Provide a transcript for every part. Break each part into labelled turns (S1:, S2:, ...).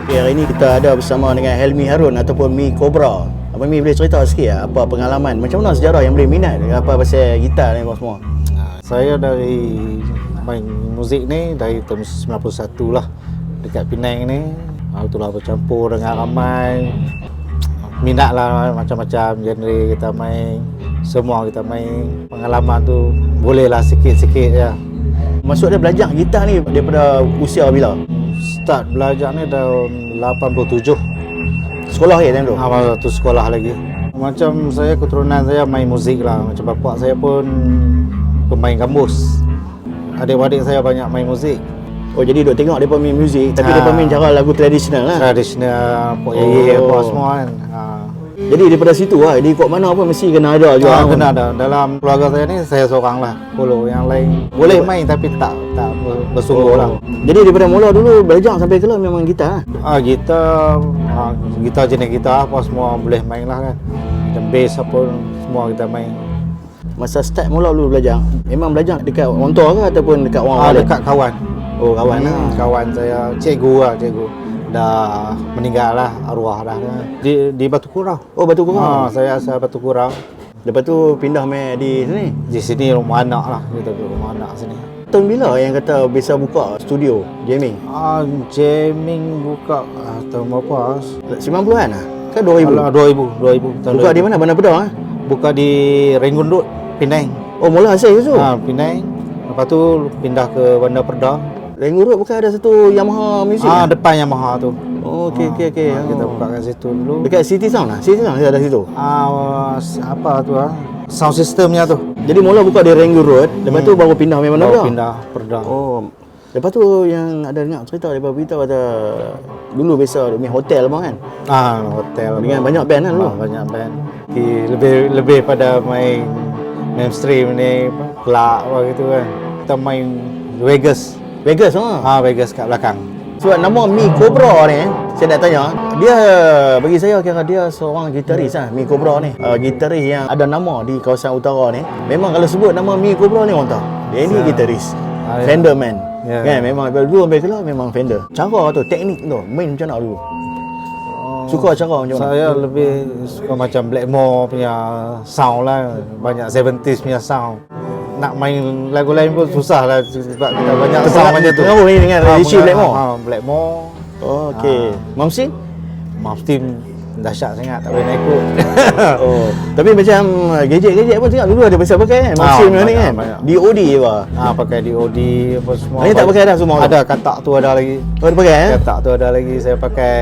S1: Okay, hari ini kita ada bersama dengan Helmi Harun ataupun Mi Cobra. Abang Mi boleh cerita sikit apa pengalaman, macam mana sejarah yang boleh minat apa pasal gitar ni apa semua?
S2: Saya dari main muzik ni dari tahun 91 lah dekat Penang ni. Itulah bercampur dengan ramai minat lah, macam-macam genre kita main, semua kita main. Pengalaman tu bolehlah sikit-sikit je.
S1: Maksud dia belajar gitar ni daripada usia bila?
S2: Start belajar ni tahun 87.
S1: Sekolah ke time tu?
S2: Tu sekolah lagi. Macam saya, keturunan saya main muzik lah. Macam bapak saya pun pemain gambus. Adik-adik saya banyak main muzik.
S1: Oh, jadi duk tengok depa main muzik tapi depa main cara lagu tradisional lah.
S2: Tradisional, pok yeye apa semua kan.
S1: Jadi daripada situ lah, dia ikut mana pun mesti kena ada juga.
S2: Kena ada. Dalam keluarga saya ni saya seorang lah. Follow yang lain boleh main tapi tak bersungguh lah.
S1: Jadi daripada mula dulu belajar sampai ke memang gitar.
S2: Gitar jenis gitar apa semua boleh main lah kan. Macam bass apa semua kita main.
S1: Masa start mula dulu belajar, memang belajar dekat orang tua ke ataupun dekat orang lain?
S2: Dekat kawan.
S1: Oh, kawan lah.
S2: Kawan saya, cikgu. Dah meninggal lah, arwah dah. Di Batu Kurau.
S1: Oh, Batu Kurau.
S2: Saya asal Batu Kurau.
S1: Lepas tu pindah main di sini?
S2: Di sini rumah anak lah, kita duduk rumah anak sini.
S1: Tahun bila yang kata bisa buka studio jamming?
S2: Jamming buka tahun berapa?
S1: 90-an lah? Kan 2000?
S2: 2000.
S1: Buka di mana? Bandar Pedah?
S2: Buka di Rangoon Road, Penang.
S1: Oh, mula asal tu?
S2: Penang. Lepas tu pindah ke Bandar Pedah.
S1: Rangoon Road bukan ada satu Yamaha Music?
S2: Depan Yamaha tu.
S1: Oh, okey.
S2: Kita buka kat situ dulu.
S1: Dekat City Sound lah? City Sound ada situ?
S2: Apa tu sound systemnya tu.
S1: Jadi mula buka di Rangoon Road, lepas tu baru pindah main mana?
S2: Baru pindah Pedah.
S1: Oh. Lepas tu yang ada dengar cerita daripada beritahu kata dulu biasa main hotel apa kan?
S2: Hotel.
S1: Dengan banyak band kan dulu?
S2: Banyak band. Lebih pada main mainstream ni, club apa gitu kan. Kita main Vegas.
S1: Vegas
S2: Vegas kat belakang.
S1: Sebab nama Mi Cobra ni, saya nak tanya, dia bagi saya kira dia seorang gitaris Mi Cobra ni. Gitaris yang ada nama di kawasan utara ni. Memang kalau sebut nama Mi Cobra ni orang tahu. Dia ni gitaris. Fender man. Kan memang dulu sampai kelas memang Fender. Cara tu, teknik tu, main macam mana dulu? Suka cara macam mana?
S2: Saya lebih suka macam Blackmore punya sound lah. Banyak 70s punya sound. Nak main lagu lain pun susah lah sebab kita banyak sound macam tu.
S1: Kenapa main dengan Richie Blackmore?
S2: Blackmore.
S1: Oh, okey. Mamsin?
S2: Mamsin dahsyat sangat, tak boleh nak ikut.
S1: Oh, tapi macam gadget-gadget pun tengok dulu ada biasa pakai kan? Mamsin ni kan? DOD je apa?
S2: Pakai DOD apa semua.
S1: Ini tak pakai dah semua?
S2: Ada katak tu ada lagi.
S1: Oh, dia pakai
S2: Katak tu ada lagi. Saya pakai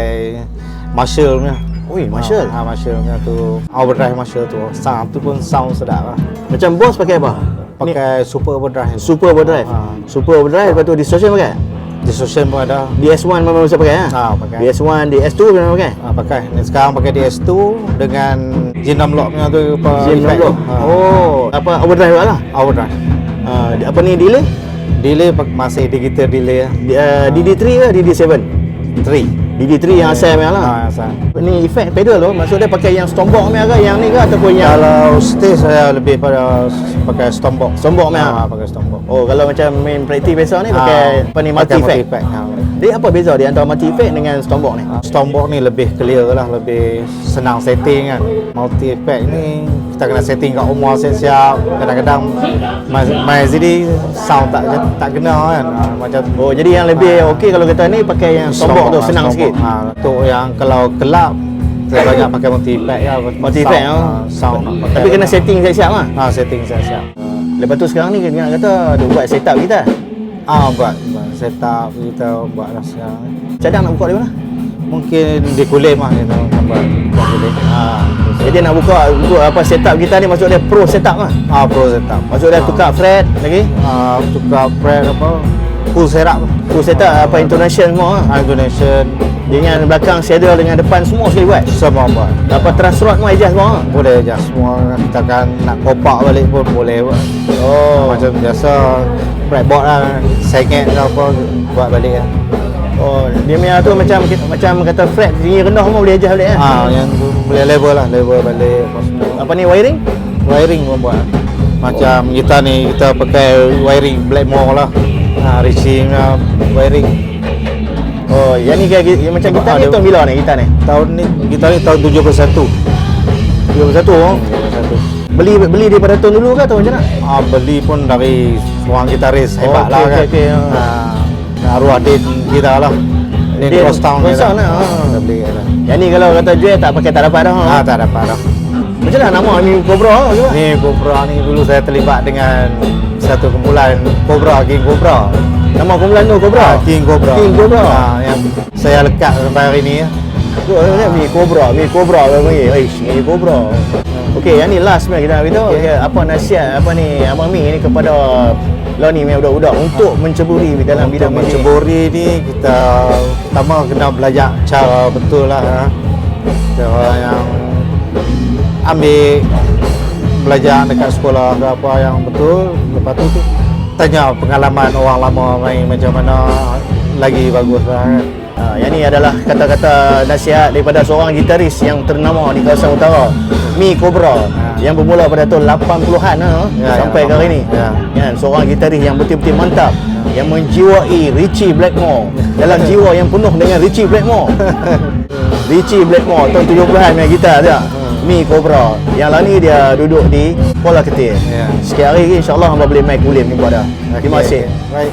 S2: Marshall punya.
S1: Ui, Marshall?
S2: Marshall punya tu. Overdrive Marshall tu. Sound tu pun sound sedap lah.
S1: Macam Boss pakai apa?
S2: Pakai Super Overdrive.
S1: Super Overdrive. Super Overdrive, lepas tu Distortion pakai?
S2: Distortion pun ada.
S1: DS1 memang bisa pakai
S2: pakai.
S1: DS1, DS2 memang pakai?
S2: Pakai. Ni sekarang pakai DS2 dengan G6 lock punya tu
S1: G6 lock. Oh, apa overdrive lah?
S2: Overdrive.
S1: Apa ni delay?
S2: Delay masih digital delay.
S1: DD3 ke DD7?
S2: 3.
S1: DD3 yang asal punya lah.
S2: Asal.
S1: Ni efek pedal tu, maksud dia pakai yang Stormbox punya ke, yang ni ke ataupun yang
S2: kalau stage saya lebih pada pakai Stormbox.
S1: Stormbox punya?
S2: Pakai Stormbox.
S1: Oh, kalau macam main praktis biasa ni pakai apa ni, multi effect. Dia apa beza dia antara multi effect dengan Stormbox ni?
S2: Stormbox ni lebih clear lah, lebih senang setting kan. Multi effect ni kita kena setting kat rumah siap-siap. Kadang-kadang main sini sound tak kena kan. Macam
S1: oh, jadi yang lebih okey kalau kita ni pakai yang Stormbox tu senang sikit.
S2: Untuk yang kalau kelab saya banyak pakai multi effect lah.
S1: Multi effect
S2: sound
S1: tapi kena setting siap-siap lah.
S2: Setting siap-siap.
S1: Lepas tu sekarang ni kena kata ada buat setup kita.
S2: Buat setup kita buat lah sekarang.
S1: Cadang nak buka di mana?
S2: Mungkin di Kulim lah kita buat Kulim.
S1: Jadi nak buka untuk apa setup kita ni, maksud dia pro setup lah.
S2: Pro setup.
S1: Maksud dia tukar fret lagi?
S2: Tukar fret apa? Full setup.
S1: Full setup apa intonation semua?
S2: Intonation.
S1: Dengan belakang saddle dengan depan semua sekali buat?
S2: Semua buat.
S1: Apa truss rod semua adjust semua?
S2: Boleh adjust semua. Kita kan nak kopak balik pun boleh buat. Macam biasa fretboard lah, sengit ke apa buat balik lah.
S1: Oh, dia punya tu macam kata fret tinggi rendah semua boleh adjust balik kan?
S2: Yang tu boleh level lah, level balik apa semua.
S1: Apa ni wiring?
S2: Wiring pun buat. Macam kita ni kita pakai wiring Blackmore lah. Richie punya wiring.
S1: Oh, yang ni kayak macam gitar ni
S2: Ada.
S1: tahun bila ni gitar ni?
S2: Tahun ni kita ni tahun 71.
S1: 21 oh.
S2: 71.
S1: Beli daripada tahun dulu ke atau macam mana?
S2: Beli pun dari seorang gitaris hebat lah kan.
S1: okey.
S2: Arwah Din kita lah. Din
S1: Din
S2: Crosstown
S1: Crosstown lah.
S2: Kita beli lah.
S1: Yang ni kalau kata jual tak pakai tak dapat dah.
S2: Tak dapat dah.
S1: Macam mana nama ni Cobra ke?
S2: Ni Cobra ni dulu saya terlibat dengan satu kumpulan Cobra, King Cobra.
S1: Nama kumpulan tu Cobra.
S2: King Cobra.
S1: King Cobra.
S2: Yang saya lekat sampai hari ni ya.
S1: Mi Cobra apa panggil? Mi Cobra. Okey, yang ni last sebenarnya kita nak beritahu. Okay. Apa nasihat apa ni Abang Mi ni kepada lah ni budak-budak untuk menceburi dalam
S2: Untuk
S1: bidang muzik.
S2: menceburi ni kita pertama kena belajar cara betul lah ha. Cara yang ambil belajar dekat sekolah ke apa yang betul. Lepas tu tanya pengalaman orang lama main macam mana lagi bagus lah kan.
S1: Yang ni adalah kata-kata nasihat daripada seorang gitaris yang ternama di kawasan utara, Mi Cobra, yang bermula pada tahun 80-an sampai ke hari ni. Kan, seorang gitaris yang betul-betul mantap, yang menjiwai Richie Blackmore, dalam jiwa yang penuh dengan Richie Blackmore. Richie Blackmore tahun 70-an main gitar dia. Mi Cobra. Yang lah ni dia duduk di Kuala Ketir. Sikit hari insya-Allah hangpa boleh mai kulim jumpa dah. Terima kasih.
S2: Baik.